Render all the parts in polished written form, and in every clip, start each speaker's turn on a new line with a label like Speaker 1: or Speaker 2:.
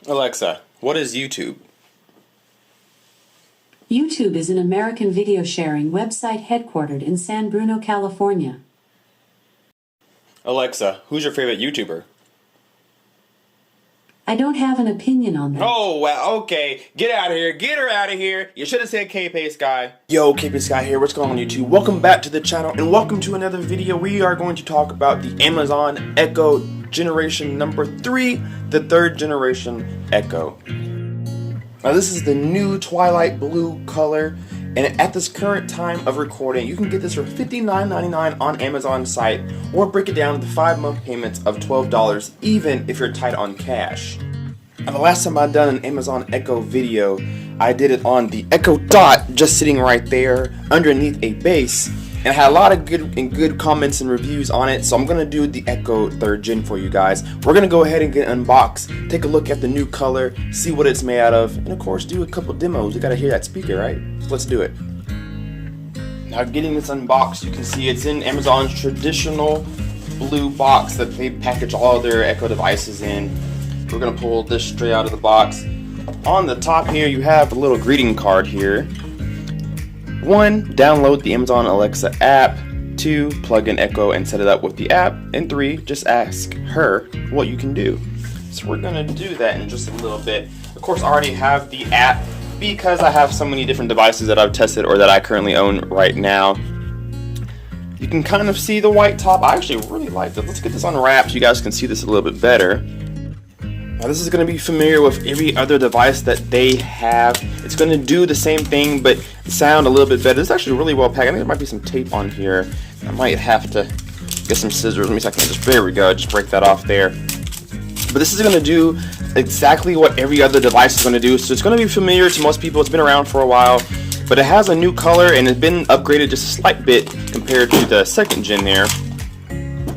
Speaker 1: Alexa, what is YouTube?
Speaker 2: YouTube is an American video sharing website headquartered in San Bruno, California.
Speaker 1: Alexa, who's your favorite YouTuber?
Speaker 2: I don't have an opinion on that.
Speaker 1: Oh, well, okay. Get out of here. Get her out of here. You should have said Kpaceguy. Yo, Kpaceguy here. What's going on YouTube? Welcome back to the channel and welcome to another video. We are going to talk about the Amazon Echo generation number 3, the 3rd generation Echo. Now this is the new twilight blue color, and at this current time of recording, you can get this for $59.99 on Amazon site, or break it down to 5-month payments of $12, even if you're tight on cash. Now the last time I done an Amazon Echo video, I did it on the Echo Dot, just sitting right there underneath a base, and I had a lot of good comments and reviews on it, so I'm going to do the Echo 3rd Gen for you guys. We're going to go ahead and get unboxed, take a look at the new color, see what it's made out of, and of course do a couple demos. You got to hear that speaker, right? So let's do it. Now getting this unboxed, you can see it's in Amazon's traditional blue box that they package all their Echo devices in. We're going to pull this straight out of the box. On the top here you have a little greeting card here. 1. Download the Amazon Alexa app. 2. Plug in Echo and set it up with the app. And 3. Just ask her what you can do. So we're going to do that in just a little bit. Of course, I already have the app because I have so many different devices that I've tested or that I currently own right now. You can kind of see the white top. I actually really like this. Let's get this unwrapped so you guys can see this a little bit better. Now this is going to be familiar with every other device that they have. It's going to do the same thing but sound a little bit better. It's actually really well packed. I think there might be some tape on here. I might have to get some scissors. Let me see if I can just, there we go, just break that off there. But this is going to do exactly what every other device is going to do. So it's going to be familiar to most people. It's been around for a while. But it has a new color and it's been upgraded just a slight bit compared to the 2nd gen there.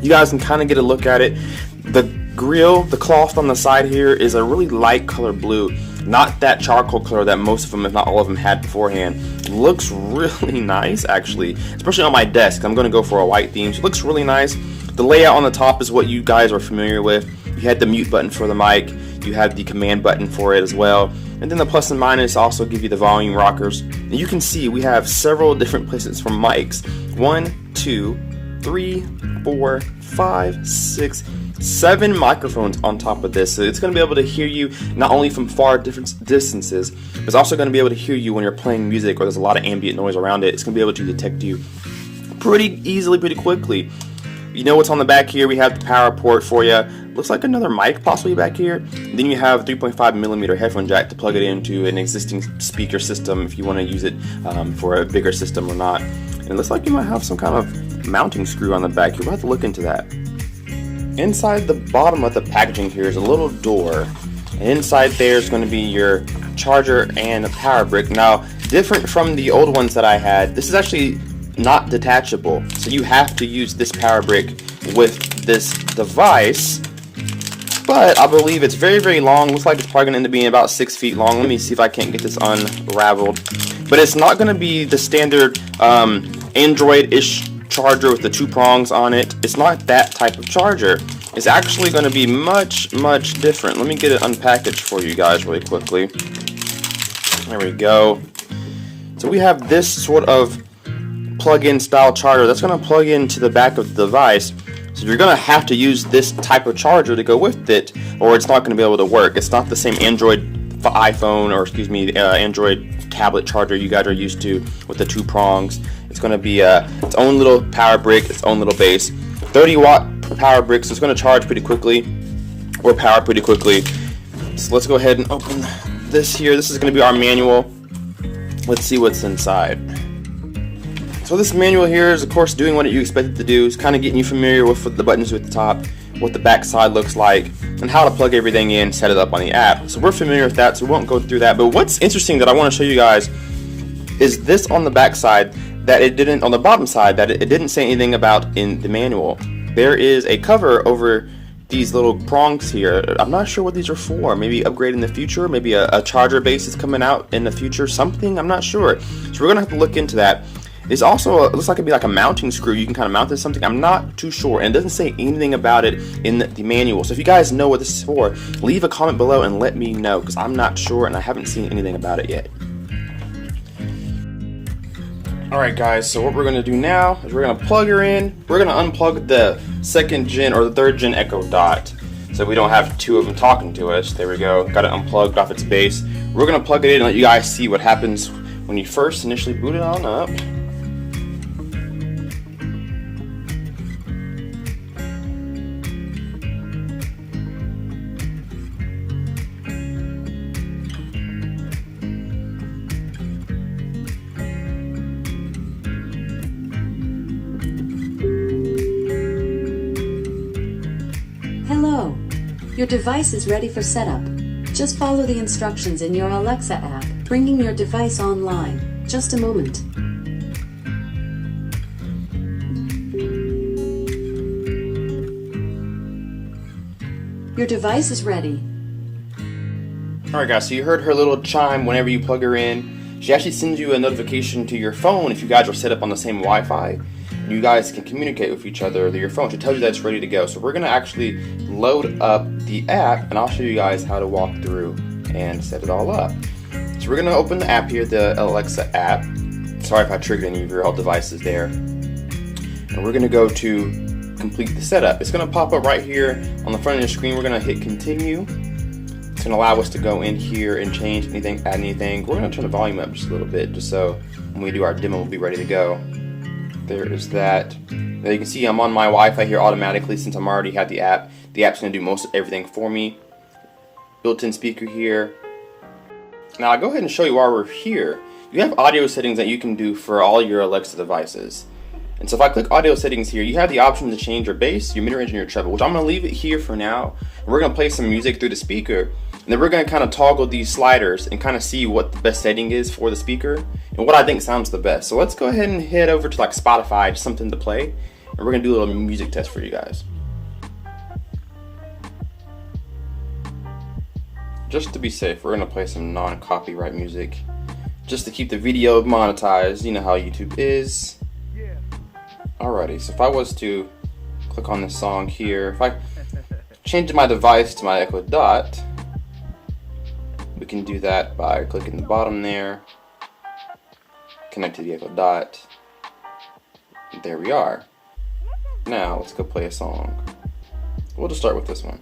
Speaker 1: You guys can kind of get a look at it. The grill, the cloth on the side here is a really light color blue, not that charcoal color that most of them, if not all of them, had beforehand. Looks really nice actually, especially on my desk. I'm going to go for a white theme, so it looks really nice. The layout on the top is what you guys are familiar with. You had the mute button for the mic, you have the command button for it as well, and then the plus and minus also give you the volume rockers. And you can see we have several different places for mics. 1, 2, 3, 4, 5, 6, 7 microphones on top of this, so it's going to be able to hear you not only from far different distances, but it's also going to be able to hear you when you're playing music or there's a lot of ambient noise around it. It's going to be able to detect you pretty easily, pretty quickly. You know what's on the back here? We have the power port for you. Looks like another mic possibly back here. And then you have a 3.5mm headphone jack to plug it into an existing speaker system if you want to use it for a bigger system or not. And it looks like you might have some kind of mounting screw on the back here. We'll have to look into that. Inside the bottom of the packaging here is a little door, and inside there is going to be your charger and a power brick. Now, different from the old ones that I had, this is actually not detachable, so you have to use this power brick with this device, but I believe it's very, very long. Looks like it's probably going to end up being about 6 feet long. Let me see if I can't get this unraveled, but it's not going to be the standard Android-ish charger with the 2 prongs on it. It's not that type of charger. It's actually going to be much different. Let me get it unpackaged for you guys really quickly. There we go. So we have this sort of plug-in style charger that's going to plug into the back of the device. So you're going to have to use this type of charger to go with it, or it's not going to be able to work. It's not the same Android iPhone, or excuse me, Android tablet charger you guys are used to with the 2 prongs. It's going to be its own little power brick, its own little base. 30-watt power brick, so it's going to charge pretty quickly, or power pretty quickly. So let's go ahead and open this here. This is going to be our manual. Let's see what's inside. So this manual here is, of course, doing what you expect it to do. It's kind of getting you familiar with the buttons at the top, what the back side looks like, and how to plug everything in, set it up on the app. So we're familiar with that, so we won't go through that. But what's interesting that I want to show you guys is this on the back side that it didn't, on the bottom side, that it didn't say anything about in the manual. There is a cover over these little prongs here. I'm not sure what these are for. Maybe upgrade in the future, maybe a charger base is coming out in the future, something, I'm not sure. So we're gonna have to look into that. It's also it looks like it'd be like a mounting screw. You can kind of mount this to something. I'm not too sure, and it doesn't say anything about it in the manual. So if you guys know what this is for, leave a comment below and let me know, because I'm not sure and I haven't seen anything about it yet. Alright guys, so what we're going to do now is we're going to plug her in. We're going to unplug the 2nd gen or the 3rd gen Echo Dot, so we don't have two of them talking to us. There we go, got it unplugged off its base. We're going to plug it in and let you guys see what happens when you first initially boot it on up.
Speaker 2: Hello. Your device is ready for setup. Just follow the instructions in your Alexa app, bringing your device online. Just a moment. Your device is ready.
Speaker 1: Alright guys, so you heard her little chime whenever you plug her in. She actually sends you a notification to your phone if you guys are set up on the same Wi-Fi. You guys can communicate with each other through your phone. She tells you that it's ready to go. So we're going to actually load up the app, and I'll show you guys how to walk through and set it all up. So we're going to open the app here, the Alexa app. Sorry if I triggered any of your old devices there. And we're going to go to complete the setup. It's going to pop up right here on the front of your screen. We're going to hit continue. It's going to allow us to go in here and change anything, add anything. We're going to turn the volume up just a little bit, just so when we do our demo, we'll be ready to go. There is that. Now you can see I'm on my Wi-Fi here automatically since I'm already had the app. The app's going to do most of everything for me. Built-in speaker here. Now I'll go ahead and show you while we're here. You have audio settings that you can do for all your Alexa devices. And so if I click audio settings here, you have the option to change your bass, your mid-range, and your treble, which I'm going to leave it here for now. We're going to play some music through the speaker. And then we're going to kind of toggle these sliders and kind of see what the best setting is for the speaker and what I think sounds the best. So let's go ahead and head over to like Spotify, just something to play, and we're going to do a little music test for you guys. Just to be safe, we're going to play some non-copyright music just to keep the video monetized. You know how YouTube is. Alrighty, so if I was to click on this song here, if I change my device to my Echo Dot, we can do that by clicking the bottom there, connect to the Echo Dot. There we are. Now let's go play a song. We'll just start with this one.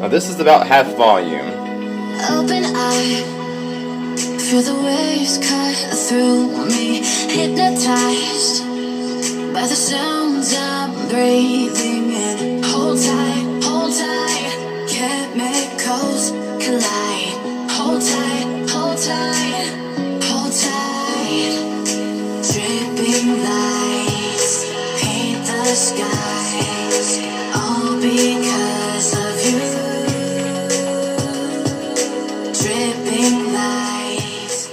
Speaker 1: Now this is about half volume.
Speaker 3: Open eye, feel the waves cut through me, hypnotized by the sounds I'm breathing in. Hold tight, chemicals collide. Hold tight, hold tight, hold tight. Dripping lights paint the skies, all because of you. Dripping lights.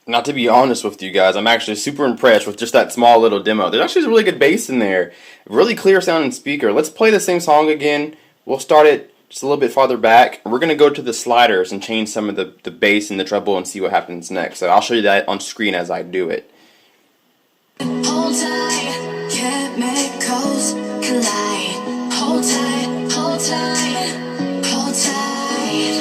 Speaker 1: Now to be honest with you guys, I'm actually super impressed with just that small little demo. There's actually a really good bass in there. Really clear sounding speaker. Let's play the same song again. We'll start it just a little bit farther back. We're going to go to the sliders and change some of the bass and the treble and see what happens next. So I'll show you that on screen as I do it.
Speaker 3: Hold tight, chemicals collide. Hold tight, hold tight, hold tight.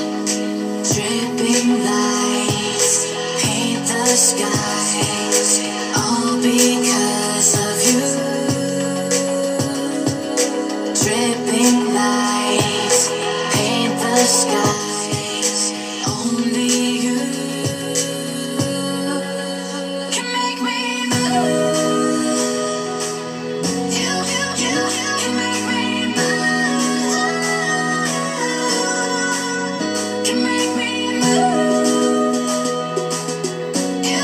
Speaker 3: Dripping lights paint the skies, all because of you. Dripping lights paint the skies, only you can make me move. You can make me move. Can make me move. You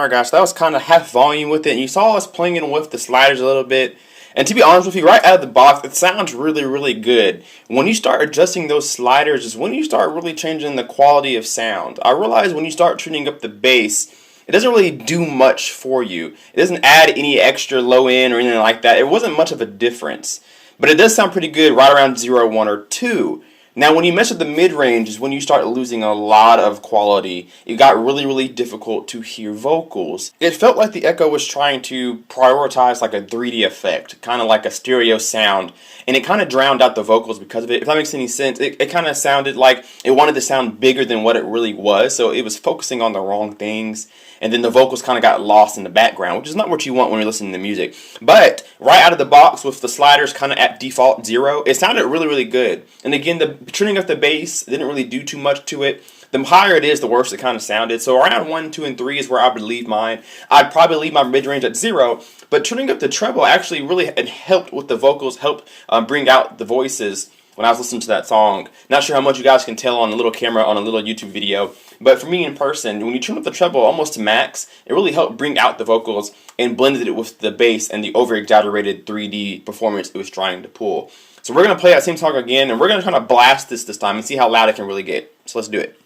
Speaker 1: Alright guys, so that was kind of half volume with it, and you saw us playing with the sliders a little bit. And to be honest with you, right out of the box, it sounds really, really good. When you start adjusting those sliders is when you start really changing the quality of sound. I realize when you start tuning up the bass, it doesn't really do much for you. It doesn't add any extra low end or anything like that. It wasn't much of a difference. But it does sound pretty good right around 0, 1, or 2. Now, when you mess with the mid-range is when you start losing a lot of quality. It got really, really difficult to hear vocals. It felt like the Echo was trying to prioritize like a 3D effect, kind of like a stereo sound, and it kind of drowned out the vocals because of it. If that makes any sense, it kind of sounded like it wanted to sound bigger than what it really was, so it was focusing on the wrong things, and then the vocals kind of got lost in the background, which is not what you want when you're listening to music. But right out of the box with the sliders kind of at default 0, it sounded really, really good. And again, the tuning up the bass didn't really do too much to it. The higher it is, the worse it kind of sounded. So around 1, 2, and 3 is where I would leave mine. I'd probably leave my mid-range at 0, but tuning up the treble actually really helped with the vocals, helped bring out the voices when I was listening to that song. Not sure how much you guys can tell on a little camera on a little YouTube video, but for me in person, when you turn up the treble almost to max, it really helped bring out the vocals and blended it with the bass and the over-exaggerated 3D performance it was trying to pull. So we're going to play that same song again, and we're going to kind of blast this time and see how loud it can really get. So let's do it.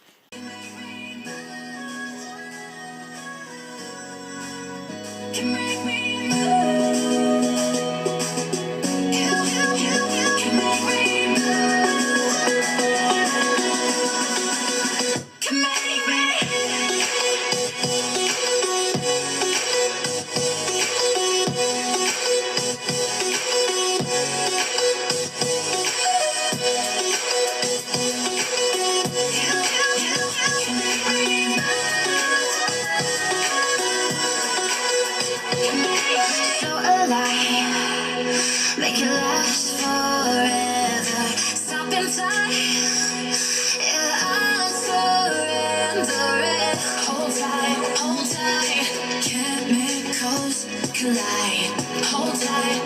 Speaker 3: Can make me move. You can make me move. Can make me. So alive, make it last forever. Stop in time, yeah, I'll surrender it. Hold tight, chemicals collide. Hold tight,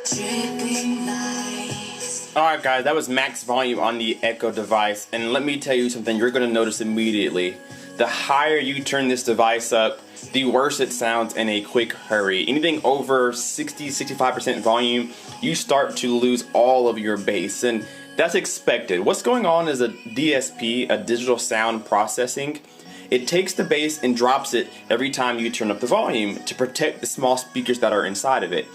Speaker 3: dripping lights.
Speaker 1: Alright guys, that was max volume on the Echo device, and let me tell you something you're going to notice immediately. The higher you turn this device up, the worse it sounds in a quick hurry. Anything over 60-65% volume, you start to lose all of your bass, and that's expected. What's going on is a DSP, a digital sound processing. It takes the bass and drops it every time you turn up the volume to protect the small speakers that are inside of it.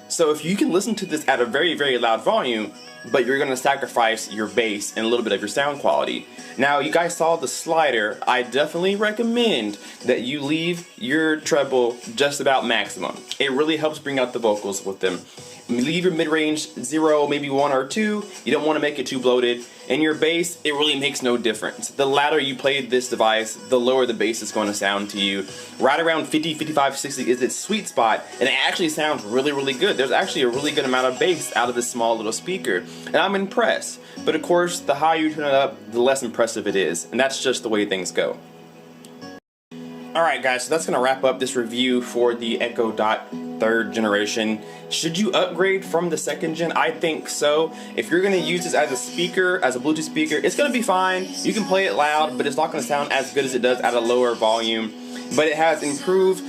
Speaker 1: So if you can listen to this at a very, very loud volume, but you're going to sacrifice your bass and a little bit of your sound quality. Now, you guys saw the slider. I definitely recommend that you leave your treble just about maximum. It really helps bring out the vocals with them. Leave your mid-range 0, maybe 1 or 2. You don't want to make it too bloated. And your bass, it really makes no difference. The louder you play this device, the lower the bass is going to sound to you. Right around 50, 55, 60 is its sweet spot, and it actually sounds really, really good. There's actually a really good amount of bass out of this small little speaker, and I'm impressed. But of course, the higher you turn it up, the less impressive it is, and that's just the way things go. Alright guys, so that's going to wrap up this review for the Echo Dot 3rd generation. Should you upgrade from the 2nd gen? I think so. If you're going to use this as a speaker, as a Bluetooth speaker, it's going to be fine. You can play it loud, but it's not going to sound as good as it does at a lower volume. But it has improved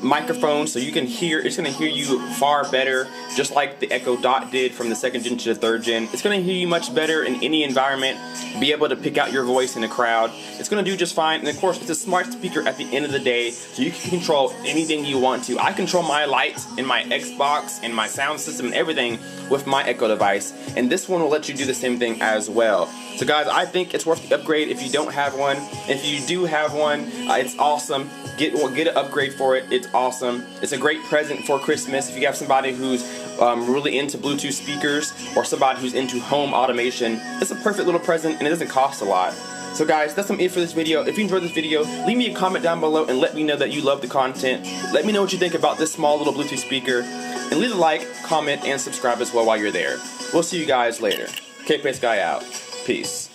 Speaker 1: microphones, so you can hear, it's going to hear you far better, just like the Echo Dot did from the 2nd gen to the 3rd gen. It's going to hear you much better in any environment, be able to pick out your voice in a crowd. It's going to do just fine, and of course, it's a smart speaker at the end of the day, so you can control anything you want to. I control my lights and my Xbox and my sound system and everything with my Echo device, and this one will let you do the same thing as well. So guys, I think it's worth the upgrade if you don't have one. If you do have one, it's awesome. Get an upgrade for it. It's awesome. It's a great present for Christmas if you have somebody who's really into Bluetooth speakers or somebody who's into home automation. It's a perfect little present, and it doesn't cost a lot. So guys, that's it for this video. If you enjoyed this video, leave me a comment down below and let me know that you love the content. Let me know what you think about this small little Bluetooth speaker, and leave a like, comment, and subscribe as well while you're there. We'll see you guys later. Kpaceguy out. Peace.